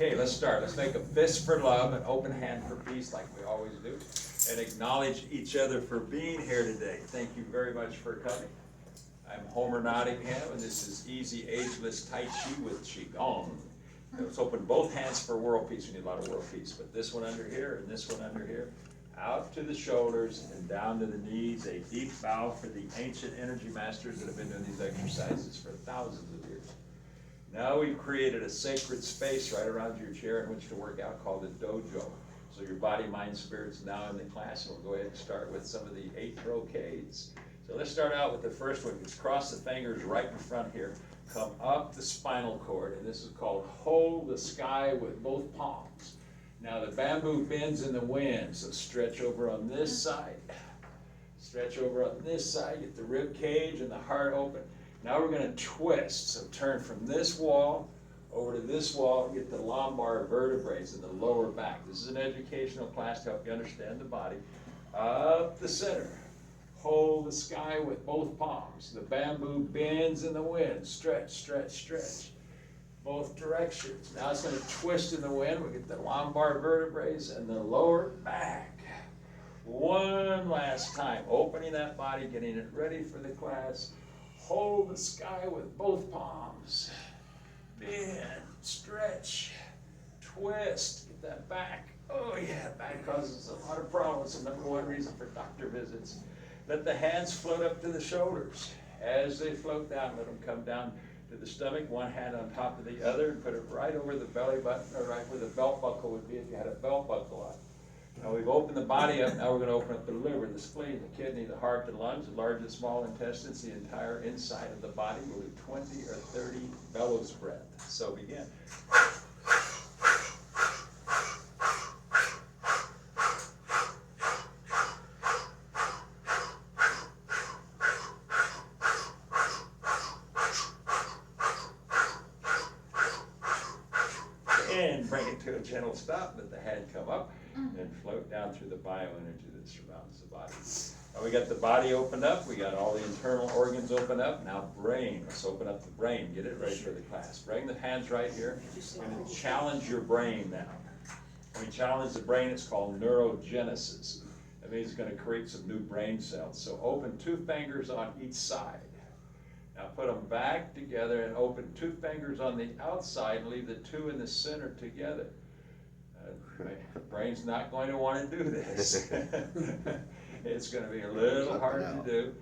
Okay, let's start. Let's make a fist for love, an open hand for peace like we always do, and acknowledge each other for being here today. Thank you very much for coming. I'm Homer Nottingham, and this is Easy Ageless Tai Chi with Qi Gong. Let's open both hands for world peace. We need a lot of world peace, but this one under here and this one under here. Out to the shoulders and down to the knees. A deep bow for the ancient energy masters that have been doing these exercises for thousands of years. Now we've created a sacred space right around your chair in which to work out called the dojo. So your body, mind, spirit's now in the class, and we'll go ahead and start with some of the 8 brocades. So let's start out with the first one. Just cross the fingers right in front here. Come up the spinal cord, and this is called hold the sky with both palms. Now the bamboo bends in the wind, so stretch over on this side. Stretch over on this side, get the rib cage and the heart open. Now we're going to twist, so turn from this wall over to this wall and get the lumbar vertebrae in the lower back. This is an educational class to help you understand the body. Up the center. Hold the sky with both palms. The bamboo bends in the wind. Stretch, stretch, stretch. Both directions. Now it's going to twist in the wind. We get the lumbar vertebrae and the lower back. One last time. Opening that body, getting it ready for the class. Hold the sky with both palms. Bend, stretch, twist. Get that back. Oh yeah, back causes a lot of problems. The number one reason for doctor visits. Let the hands float up to the shoulders. As they float down, let them come down to the stomach, one hand on top of the other, and put it right over the belly button, or right where the belt buckle would be if you had a belt buckle on. Now we've opened the body up, now we're going to open up the liver, the spleen, the kidney, the heart, the lungs, the large and small intestines, the entire inside of the body. We'll do 20 or 30 bellows breath. So begin. And bring it to a gentle stop, let the hand come up and float down through the bioenergy that surrounds the body. Now we got the body opened up, we got all the internal organs opened up. Now brain, let's open up the brain, get it ready for the class. Bring the hands right here and challenge your brain now. When we challenge the brain, it's called neurogenesis. That means it's going to create some new brain cells. So open 2 fingers on each side. Now put them back together and open 2 fingers on the outside and leave the 2 in the center together. The brain's not going to want to do this. It's going to be a little hard to do.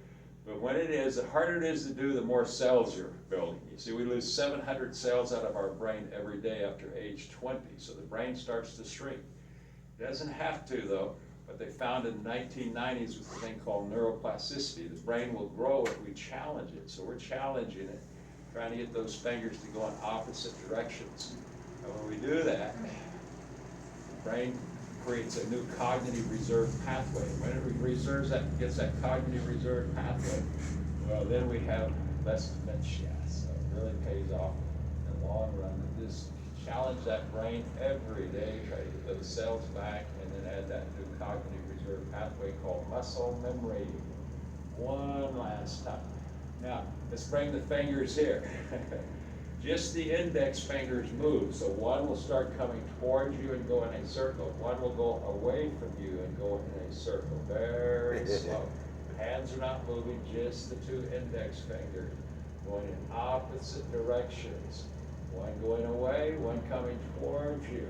But when it is, the harder it is to do, the more cells you're building. You see, we lose 700 cells out of our brain every day after age 20. So the brain starts to shrink. It doesn't have to, though. But they found in the 1990s with a thing called neuroplasticity. The brain will grow if we challenge it. So we're challenging it, trying to get those fingers to go in opposite directions. And when we do that, the brain creates a new cognitive reserve pathway. When it gets that cognitive reserve pathway, well, then we have less dementia. So it really pays off in the long run to just challenge that brain every day, try to get those cells back, and then add that new cognitive reserve pathway called muscle memory. One last time. Now, let's bring the fingers here. Just the index fingers move. So one will start coming towards you and go in a circle. One will go away from you and go in a circle. Very slow. Hands are not moving, just the 2 index fingers going in opposite directions. One going away, one coming towards you.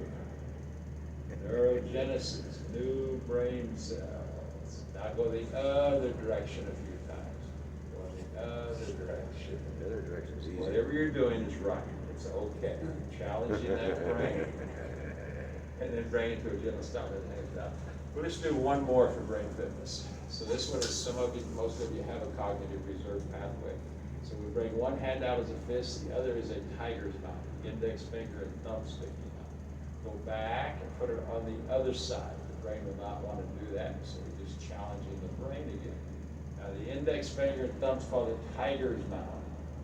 Neurogenesis, new brain cells. Now go the other direction a few times. Go in the other direction. The other direction is easy. Whatever you're doing is right. It's okay. Challenging that brain. And then bring it to a gentle stop and hang it down. Well, let's do one more for brain fitness. So this one is most of you have a cognitive reserve pathway. So we bring one hand out as a fist, the other is a tiger's mouth. Index finger and thumb sticking out. Go back and put it on the other side. The brain will not want to do that, so we're just challenging the brain again. Now the index finger and thumb's called a tiger's mouth.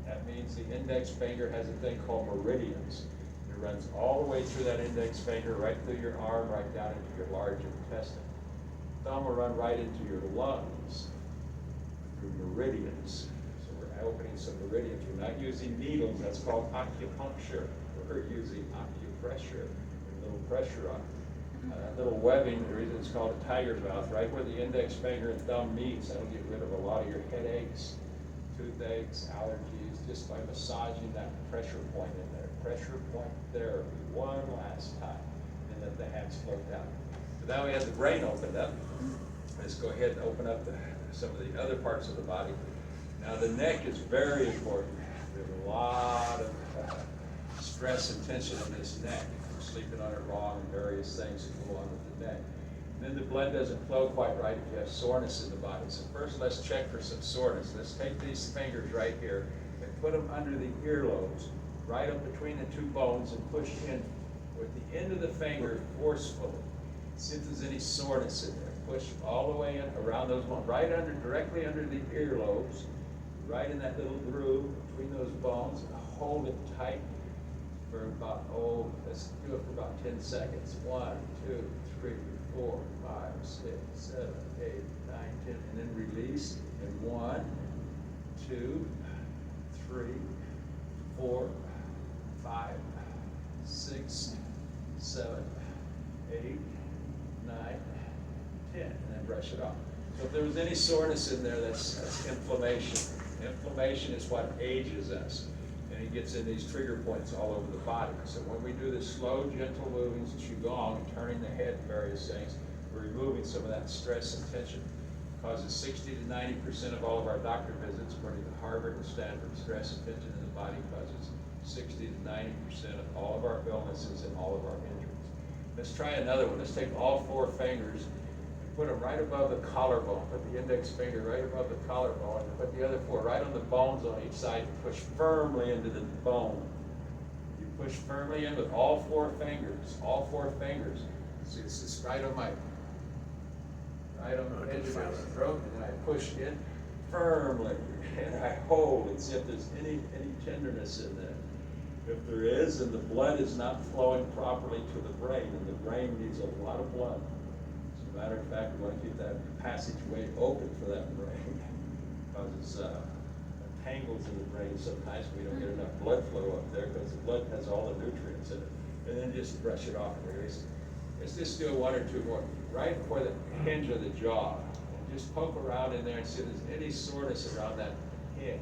That means the index finger has a thing called meridians. It runs all the way through that index finger, right through your arm, right down into your large intestine. Thumb will run right into your lungs through meridians. Opening some meridians. We're not using needles, that's called acupuncture. We're using acupressure. pressure on it. That little webbing, the reason it's called a tiger's mouth, right where the index finger and thumb meets, that'll get rid of a lot of your headaches, toothaches, allergies, just by massaging that pressure point in there. Pressure point therapy, one last time, and let the hands float down. So now we have the brain opened up. Let's go ahead and open up some of the other parts of the body. Now the neck is very important. There's a lot of stress and tension in this neck. If we're sleeping on it wrong and various things that go on with the neck. And then the blood doesn't flow quite right if you have soreness in the body. So first let's check for some soreness. Let's take these fingers right here and put them under the earlobes, right up between the two bones, and push in with the end of the finger forcefully. See if there's any soreness in there. Push all the way in around those bones, right under, directly under the earlobes, right in that little groove between those bones, and hold it tight for about, let's do it for about 10 seconds. 1, 2, 3, 4, 5, 6, 7, 8, 9, 10, and then release. And 1, 2, 3, 4, 5, 6, 7, 8, 9, 10, and then brush it off. So if there was any soreness in there, that's inflammation. Inflammation is what ages us, and it gets in these trigger points all over the body. So when we do the slow, gentle movements, Qi Gong, turning the head and various things, we're removing some of that stress and tension. It causes 60 to 90% of all of our doctor visits, according to Harvard and Stanford. Stress and tension in the body causes 60 to 90% of all of our illnesses and all of our injuries. Let's try another one. Let's take all 4 fingers and put them right above the collarbone. Put the index finger right above the collarbone, and put the other 4 right on the bones on each side, and push firmly into the bone. You push firmly in with all 4 fingers. All 4 fingers. See, it's just right on the edge of my throat, and I push in firmly, and I hold and see if there's any tenderness in there. If there is, and the blood is not flowing properly to the brain, and the brain needs a lot of blood. As a matter of fact, we want to keep that passageway open for that brain, because it's tangles in the brain. Sometimes we don't get enough blood flow up there because the blood has all the nutrients in it. And then just brush it off and release it. Let's just do 1 or 2 more. Right before the hinge of the jaw. And just poke around in there and see if there's any soreness around that hinge.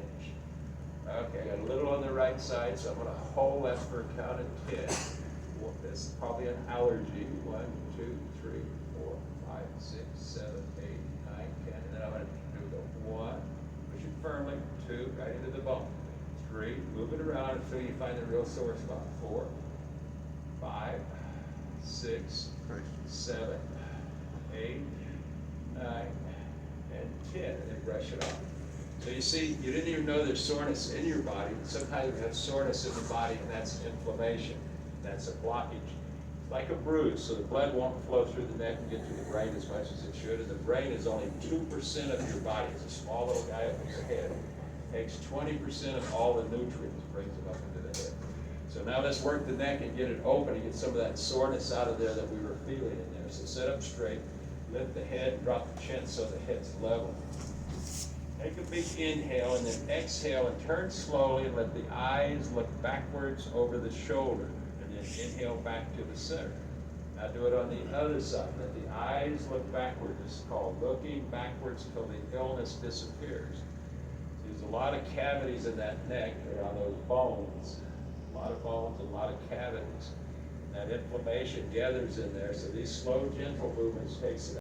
Okay, I got a little on the right side, so I'm going to hold that for a count of 10. This is probably an allergy. 1, 2, 3, 4, 5, 6, 7, 8, 9, 10. And then I'm going to do the 1, push it firmly, 2, right into the bone. 3, move it around until you find the real sore spot. 4, 5, 6, 7, 8, 9, and 10. And then brush it off. So you see, you didn't even know there's soreness in your body. Sometimes we have soreness in the body, and that's inflammation. That's a blockage. It's like a bruise, so the blood won't flow through the neck and get to the brain as much as it should. And the brain is only 2% of your body. It's a small little guy up in your head. It takes 20% of all the nutrients, brings them up into the head. So now let's work the neck and get it open and get some of that soreness out of there that we were feeling in there. So sit up straight, lift the head, drop the chin so the head's level. Take a big inhale and then exhale and turn slowly and let the eyes look backwards over the shoulder. And then inhale back to the center. Now do it on the other side. Let the eyes look backwards. It's called looking backwards until the illness disappears. There's a lot of cavities in that neck around those bones. A lot of bones and a lot of cavities. That inflammation gathers in there, so these slow, gentle movements takes it